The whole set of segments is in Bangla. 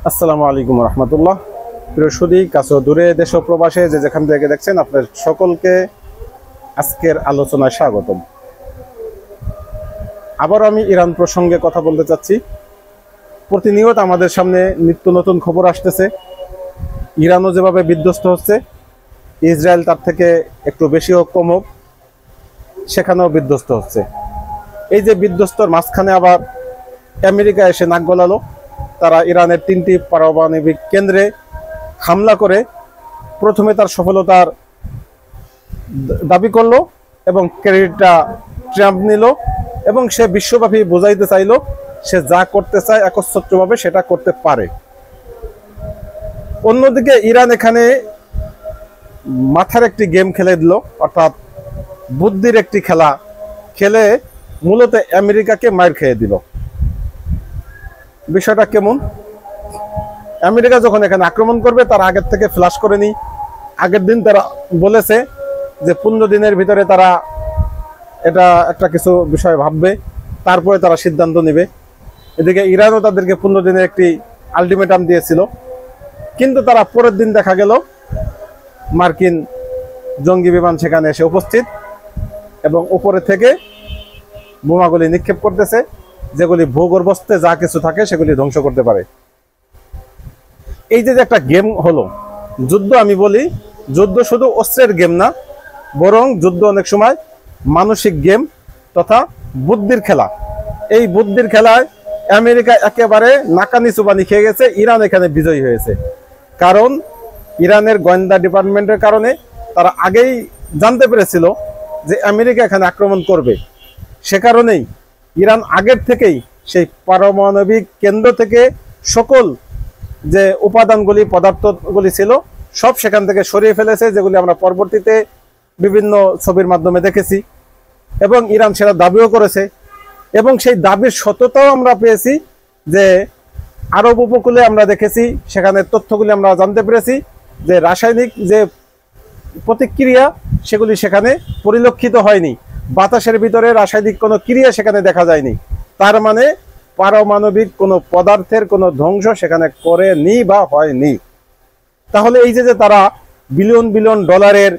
আসসালামু আলাইকুম রহমতুল্লাহ। প্রিয় সুদী, কাছে দূরে দেশ ও প্রবাসে যে যেখান থেকে দেখছেন, আপনার সকলকে আজকের আলোচনায় স্বাগতম। আবার আমি ইরান প্রসঙ্গে কথা বলতে চাচ্ছি। প্রতিনিয়ত আমাদের সামনে নিত্য নতুন খবর আসতেছে। ইরানও যেভাবে বিধ্বস্ত হচ্ছে, ইসরায়েল তার থেকে একটু বেশি হোক কম হোক সেখানেও বিধ্বস্ত হচ্ছে। এই যে বিধ্বস্তর মাঝখানে আবার আমেরিকা এসে নাক গলালো। তারা ইরানের 3টি পারমাণবিক কেন্দ্রে হামলা করে প্রথমে তার সফলতার দাবি করলো এবং ক্রেডিটটা ট্রাম্প নিল এবং সে বিশ্বব্যাপী বোঝাইতে চাইলো সে যা করতে চায় একচ্ছত্রভাবে সেটা করতে পারে। অন্যদিকে ইরান এখানে মাথার একটি গেম খেলে দিল, অর্থাৎ বুদ্ধির একটি খেলা খেলে মূলত আমেরিকাকে মার খেয়ে দিল। বিষয়টা কেমন? আমেরিকা যখন এখানে আক্রমণ করবে তার আগের থেকে ফ্লাশ করে নি। আগের দিন তারা বলেছে যে 15 দিনের ভিতরে তারা এটা একটা কিছু বিষয় ভাববে, তারপরে তারা সিদ্ধান্ত নেবে। এদিকে ইরানও তাদেরকে 15 দিনের একটি আলটিমেটাম দিয়েছিল, কিন্তু তারা পরের দিন দেখা গেল মার্কিন জঙ্গি বিমান সেখানে এসে উপস্থিত এবং উপরে থেকে বোমাগুলি নিক্ষেপ করতেছে, যেগুলি ভূগর্ভস্থে যা কিছু থাকে সেগুলি ধ্বংস করতে পারে। এই যে একটা গেম হলো যুদ্ধ, আমি বলি যুদ্ধ শুধু অস্ত্রের গেম না, বরং যুদ্ধ অনেক সময় মানসিক গেম তথা বুদ্ধির খেলা। এই বুদ্ধির খেলায় আমেরিকা একেবারে নাকানি চুবানি খেয়ে গেছে। ইরান এখানে বিজয়ী হয়েছে, কারণ ইরানের গোয়েন্দা ডিপার্টমেন্টের কারণে তারা আগেই জানতে পেরেছিল যে আমেরিকা এখানে আক্রমণ করবে। সে কারণেই ইরান আগের থেকেই সেই পারমাণবিক কেন্দ্র থেকে সকল যে উপাদানগুলি পদার্থগুলি ছিল সব সেখান থেকে সরিয়ে ফেলেছে, যেগুলি আমরা পরবর্তীতে বিভিন্ন ছবির মাধ্যমে দেখেছি এবং ইরান সেটা দাবিও করেছে এবং সেই দাবির সত্যতাও আমরা পেয়েছি। যে আরব উপকূলে আমরা দেখেছি, সেখানে তথ্যগুলি আমরা জানতে পেরেছি যে রাসায়নিক যে প্রতিক্রিয়া সেগুলি সেখানে পরিলক্ষিত হয়নি, বাতাসের ভিতরে রাসায়নিক কোনো ক্রিয়া সেখানে দেখা যায়নি। তার মানে পারমাণবিক কোনো পদার্থের কোনো ধ্বংস সেখানে করেনি বা হয়নি। তাহলে এই যে তারা বিলিয়ন বিলিয়ন ডলারের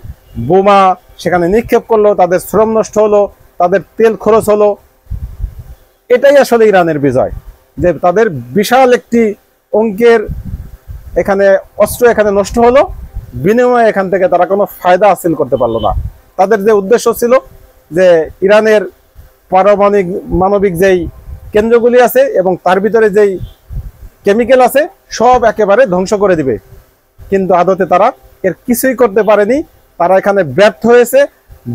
বোমা সেখানে নিক্ষেপ করলো, তাদের শ্রম নষ্ট হলো, তাদের তেল খরচ হলো, এটাই আসলে ইরানের বিজয়। যে তাদের বিশাল একটি অঙ্কের এখানে অস্ত্র এখানে নষ্ট হলো, বিনিময়ে এখান থেকে তারা কোনো ফায়দা হাসিল করতে পারলো না। তাদের যে উদ্দেশ্য ছিল যে ইরানের পারমাণবিক যেই কেন্দ্রগুলি আছে এবং তার ভিতরে যেই কেমিক্যাল আছে সব একেবারে ধ্বংস করে দিবে, কিন্তু আদতে তারা এর কিছুই করতে পারেনি। তারা এখানে ব্যর্থ হয়েছে,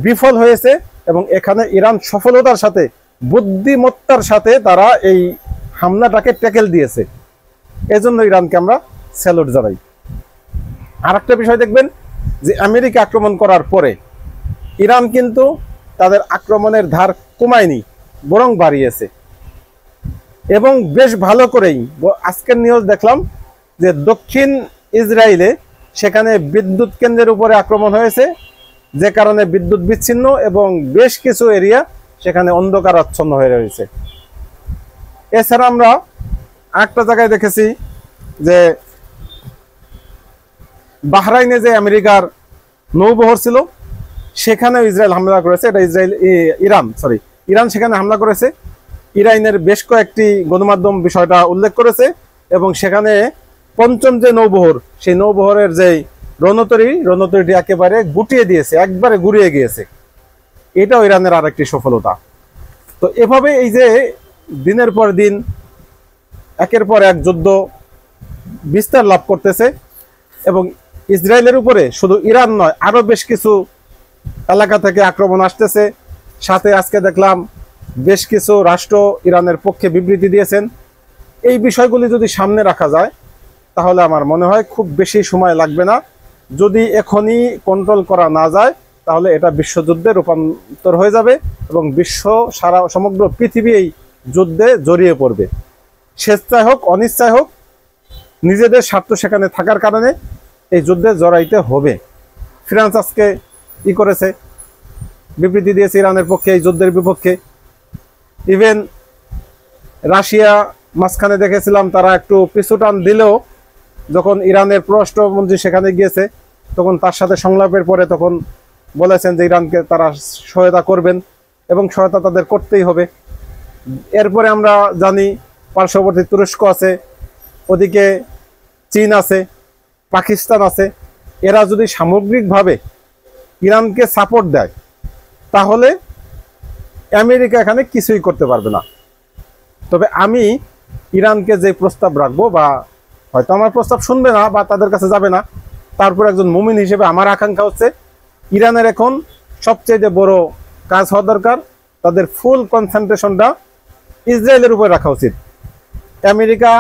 বিফল হয়েছে এবং এখানে ইরান সফলতার সাথে বুদ্ধিমত্তার সাথে তারা এই হামলাটাকে ট্যাকেল দিয়েছে। এজন্য ইরানকে আমরা স্যালুট জানাই। আর একটা বিষয় দেখবেন যে আমেরিকা আক্রমণ করার পরে ইরান কিন্তু তাদের আক্রমণের ধার কমায়নি, বরং বাড়িয়েছে এবং বেশ ভালো করেই। আজকের নিউজ দেখলাম যে দক্ষিণ ইসরায়েলে সেখানে বিদ্যুৎ কেন্দ্রের উপরে আক্রমণ হয়েছে, যে কারণে বিদ্যুৎ বিচ্ছিন্ন এবং বেশ কিছু এরিয়া সেখানে অন্ধকারাচ্ছন্ন হয়ে রয়েছে। এছাড়া আমরা একটা জায়গায় দেখেছি যে বাহরাইনে যে আমেরিকার নৌবহর ছিল সেখানেও ইসরায়েল হামলা করেছে। এটা ইরান সেখানে হামলা করেছে। ইরানের বেশ কয়েকটি গণমাধ্যম বিষয়টা উল্লেখ করেছে এবং সেখানে পঞ্চম যে নৌবহর, সেই নৌবহরের যে রণতরীটি একেবারে গুটিয়ে দিয়েছে, একবারে গুড়িয়ে গিয়েছে। এটাও ইরানের আরেকটি সফলতা। তো এভাবে এই যে দিনের পর দিন একের পর এক যুদ্ধ বিস্তার লাভ করতেছে এবং ইসরায়েলের উপরে শুধু ইরান নয়, আরো বেশ কিছু এলাকা থেকে আক্রমণ আসতেছে। সাথে আজকে দেখলাম বেশ কিছু রাষ্ট্র ইরানের পক্ষে বিবৃতি দিয়েছেন। এই বিষয়গুলি যদি সামনে রাখা যায় তাহলে আমার মনে হয় খুব বেশি সময় লাগবে না। যদি এখনই কন্ট্রোল করা না যায় তাহলে এটা বিশ্বযুদ্ধে রূপান্তর হয়ে যাবে এবং সমগ্র পৃথিবী এই যুদ্ধে জড়িয়ে পড়বে। স্বেচ্ছায় হোক অনিচ্ছায় হোক, নিজেদের স্বার্থ সেখানে থাকার কারণে এই যুদ্ধে জড়াইতে হবে। ফ্রান্স আজকে করেছে, বিবৃতি দিয়েছে ইরানের পক্ষে, এই যুদ্ধের বিপক্ষে। ইভেন রাশিয়া মাঝখানে দেখেছিলাম তারা একটু পিছু টান দিলেও যখন ইরানের পররাষ্ট্রমন্ত্রী সেখানে গিয়েছে তখন তার সাথে সংলাপের পরে তখন বলেছেন যে ইরানকে তারা সহায়তা করবেন এবং সহায়তা তাদের করতেই হবে। এরপরে আমরা জানি পার্শ্ববর্তী তুরস্ক আছে, ওদিকে চীন আছে, পাকিস্তান আছে। এরা যদি সামগ্রিকভাবে ইরানকে সাপোর্ট দেয় তাহলে আমেরিকা এখানে কিছুই করতে পারবে না। তবে আমি ইরানকে যে প্রস্তাব রাখবো, বা হয়তো আমার প্রস্তাব শুনবে না বা তাদের কাছে যাবে না, তারপর একজন মুমিন হিসেবে আমার আকাঙ্ক্ষা হচ্ছে ইরানের এখন সবচেয়ে বড় কাজ হওয়া দরকার, তাদের ফুল কনসেন্ট্রেশনটা ইসরায়েলের উপর রাখা উচিত। আমেরিকা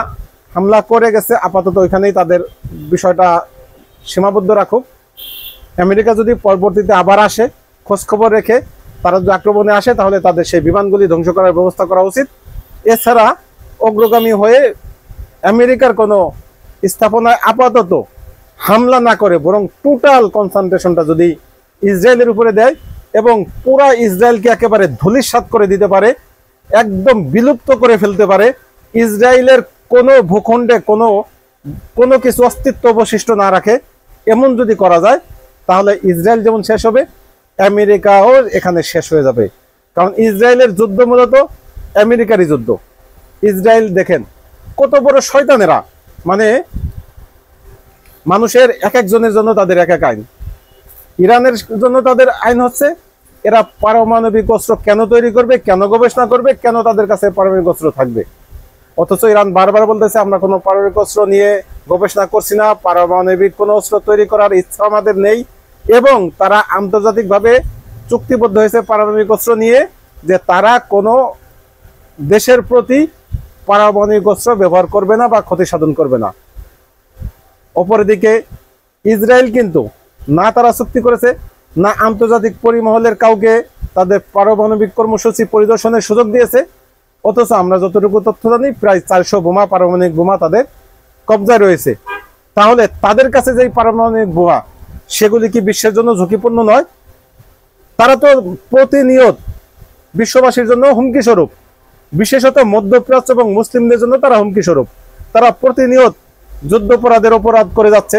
হামলা করে গেছে, আপাতত ওইখানেই তাদের বিষয়টা সীমাবদ্ধ রাখুক। আমেরিকা যদি পরবর্তীতে আবার আসে, খোঁজখবর রেখে তারা যদি আক্রমণে আসে তাহলে তাদের সেই বিমানগুলি ধ্বংস করার ব্যবস্থা করা উচিত। এছাড়া অগ্রগামী হয়ে আমেরিকার কোনো স্থাপনায় আপাতত হামলা না করে বরং টোটাল কনসেন্ট্রেশনটা যদি ইসরায়েলের উপরে দেয় এবং পুরা ইসরায়েলকে একেবারে ধূলিসাৎ করে দিতে পারে, একদম বিলুপ্ত করে ফেলতে পারে, ইসরায়েলের কোনো ভূখণ্ডে কোনো কিছু অস্তিত্ব অবশিষ্ট না রাখে, এমন যদি করা যায় তাহলে ইসরায়েল যেমন শেষ হবে, আমেরিকাও এখানে শেষ হয়ে যাবে। কারণ ইসরায়েলের যুদ্ধ মূলত আমেরিকারই যুদ্ধ। ইসরায়েল দেখেন কত বড় শয়তানেরা, মানে মানুষের এক একজনের জন্য তাদের এক এক আইন। ইরানের জন্য তাদের আইন হচ্ছে এরা পারমাণবিক অস্ত্র কেন তৈরি করবে, কেন গবেষণা করবে, কেন তাদের কাছে পারমাণবিক অস্ত্র থাকবে। অথচ ইরান বারবার বলতেছে আমরা কোনো পারমাণবিক অস্ত্র নিয়ে গবেষণা করছি না, পারমাণবিক কোনো অস্ত্র তৈরি করার ইচ্ছা আমাদের নেই। এবং তারা আন্তর্জাতিকভাবে চুক্তিবদ্ধ হয়েছে পারমাণবিক অস্ত্র নিয়ে যে তারা কোনো দেশের প্রতি পারমাণবিক অস্ত্র ব্যবহার করবে না বা ক্ষতি সাধন করবে না। অপরদিকে ইসরায়েল কিন্তু না তারা চুক্তি করেছে, না আন্তর্জাতিক পরিমহলের কাউকে তাদের পারমাণবিক কর্মসূচি পরিদর্শনের সুযোগ দিয়েছে। অথচ আমরা যতটুকু তথ্য জানি প্রায় 400 বোমা, পারমাণবিক বোমা তাদের কবজায় রয়েছে। তাহলে তাদের কাছে যে পারমাণবিক বোমা সেগুলি কি বিশ্বের জন্য ঝুঁকিপূর্ণ নয়? তারা তো প্রতিনিয়ত বিশ্ববাসীর জন্য হুমকি স্বরূপ, বিশেষত মধ্যপ্রাচ্য এবং মুসলিমদের জন্য তারা হুমকি স্বরূপ। তারা প্রতিনিয়ত যুদ্ধাপরাধের অপরাধ করে যাচ্ছে,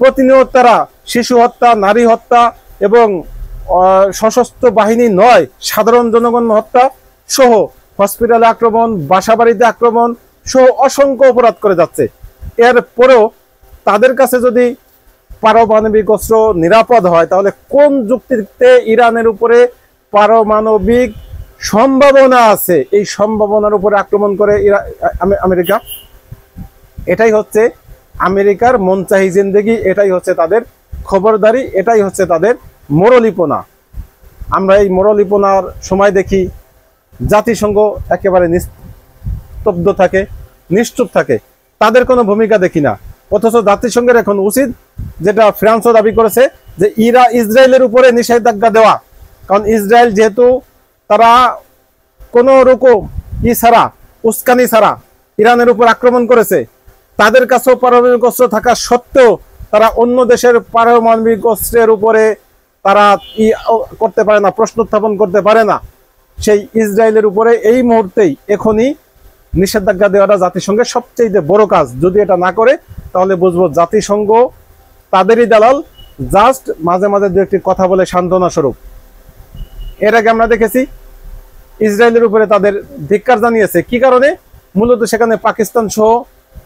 প্রতিনিয়ত তারা শিশু হত্যা, নারী হত্যা এবং সশস্ত্র বাহিনী নয় সাধারণ জনগণ হত্যা সহ হসপিটালে আক্রমণ, বাসাবাড়িতে আক্রমণ সহ অসংখ্য অপরাধ করে যাচ্ছে। এরপরেও তাদের কাছে যদি পারমাণবিক অস্ত্র নিরাপদ হয় তাহলে কোন যুক্তিতে ইরানের উপরে পারমাণবিক সম্ভাবনা আছে এই সম্ভাবনার উপরে আক্রমণ করে আমেরিকা? এটাই হচ্ছে আমেরিকার মনচাহি জিন্দেগি, এটাই হচ্ছে তাদের খবরদারি, এটাই হচ্ছে তাদের মোরলিপনা। আমরা এই মোরলিপনার সময় দেখি জাতিসংঘ একেবারে নিস্তব্ধ থাকে, নিশ্চুপ থাকে, তাদের কোনো ভূমিকা দেখি না। অথচ জাতিসংঘের এখন উচিত, যেটা ফ্রান্সও দাবি করেছে, যে ইসরায়েলের উপরে নিষেধাজ্ঞা দেওয়া। কারণ ইসরায়েল যেহেতু তারা কোনো রকম ছাড়া, উস্কানি ছাড়া ইরানের উপর আক্রমণ করেছে, তাদের কাছেও পারমাণবিক অস্ত্র থাকা সত্ত্বেও তারা অন্য দেশের পারমাণবিক অস্ত্রের উপরে তারা করতে পারে না, প্রশ্ন উত্থাপন করতে পারে না। সেই ইসরায়েলের উপরে এই মুহূর্তেই এখনই নিষেধাজ্ঞা দেওয়াটা জাতিসংঘের সবচেয়ে বড় কাজ। যদি এটা না করে তাহলে বুঝবো জাতিসংঘ তাদেরই দালাল, জাস্ট মাঝে মাঝে দু একটি কথা বলে সান্ত্বনা স্বরূপ। এর আগে আমরা দেখেছি ইসরায়েলের উপরে তাদের ধিক্কার জানিয়েছে। কি কারণে? মূলত সেখানে পাকিস্তান সহ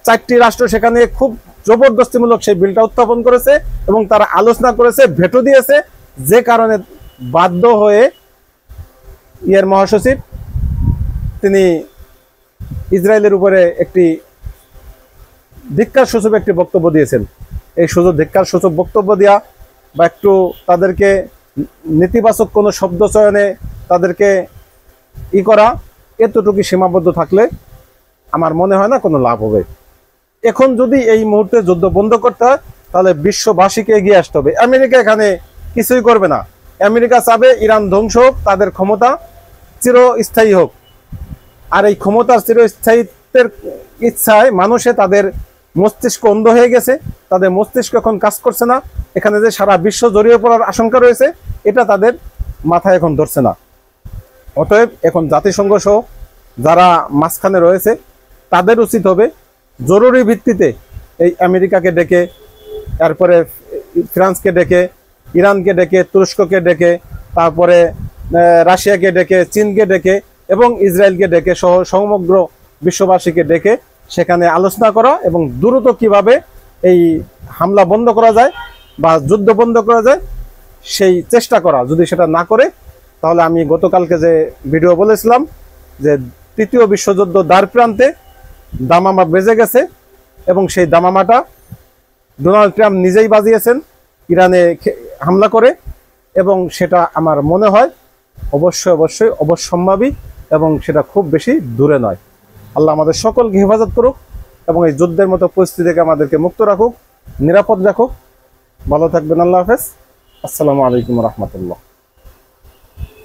4টি রাষ্ট্র সেখানে খুব জবরদস্তিমূলক সেই বিলটা উত্থাপন করেছে এবং তারা আলোচনা করেছে, ভেটো দিয়েছে, যে কারণে বাধ্য হয়ে মহাসচিব তিনি ইসরায়েলের উপরে একটি ধিক্কার সূচক একটি বক্তব্য দিয়েছেন। এই ধিক্কার সূচক বক্তব্য দেওয়া বা একটু তাদেরকে নেতিবাচক কোনো শব্দ চয়নে তাদেরকে করা, এতটুকু সীমাবদ্ধ থাকলে আমার মনে হয় না কোনো লাভ হবে। এখন যদি এই মুহূর্তে যুদ্ধ বন্ধ করতে হয় তাহলে বিশ্ববাসীকে এগিয়ে আসতে হবে। আমেরিকা এখানে কিছুই করবে না। আমেরিকা চাবে ইরান ধ্বংস হোক, তাদের ক্ষমতা চিরস্থায়ী হোক। আর এই ক্ষমতার চিরস্থায়িত্বের ইচ্ছায় মানুষে তাদের মস্তিষ্ক অন্ধ হয়ে গেছে, তাদের মস্তিষ্ক এখন কাজ করছে না। এখানে যে সারা বিশ্ব জড়িয়ে পড়ার আশঙ্কা রয়েছে এটা তাদের মাথায় এখন ধরছে না। অতএব এখন জাতিসংঘ সহ যারা মাঝখানে রয়েছে তাদের উচিত হবে জরুরি ভিত্তিতে এই আমেরিকাকে ডেকে, তারপরে ফ্রান্সকে ডেকে, ইরানকে ডেকে, তুরস্ককে ডেকে, তারপরে রাশিয়াকে ডেকে, চীনকে ডেকে এবং ইসরায়েলকে ডেকে সহ সমগ্র বিশ্ববাসীকে ডেকে সেখানে আলোচনা করা এবং দ্রুত কিভাবে এই হামলা বন্ধ করা যায় বা যুদ্ধ বন্ধ করা যায় সেই চেষ্টা করা। যদি সেটা না করে তাহলে আমি গতকালকে যে ভিডিও বলেছিলাম যে তৃতীয় বিশ্বযুদ্ধ দ্বার প্রান্তে দামামা বেজে গেছে এবং সেই দামামাটা ডোনাল্ড ট্রাম্প নিজেই বাজিয়েছেন ইরানে হামলা করে, এবং সেটা আমার মনে হয় অবশ্যই অবশ্যম্ভাবী এবং সেটা খুব বেশি দূরে নয়। আল্লাহ আমাদের সকলকে হেফাজত করুক এবং এই যুদ্ধের মতো পরিস্থিতি থেকে আমাদেরকে মুক্ত রাখুক, নিরাপদ রাখুক। ভালো থাকবেন। আল্লাহ হাফেজ। আসসালামু আলাইকুম রহমতুল্লাহ।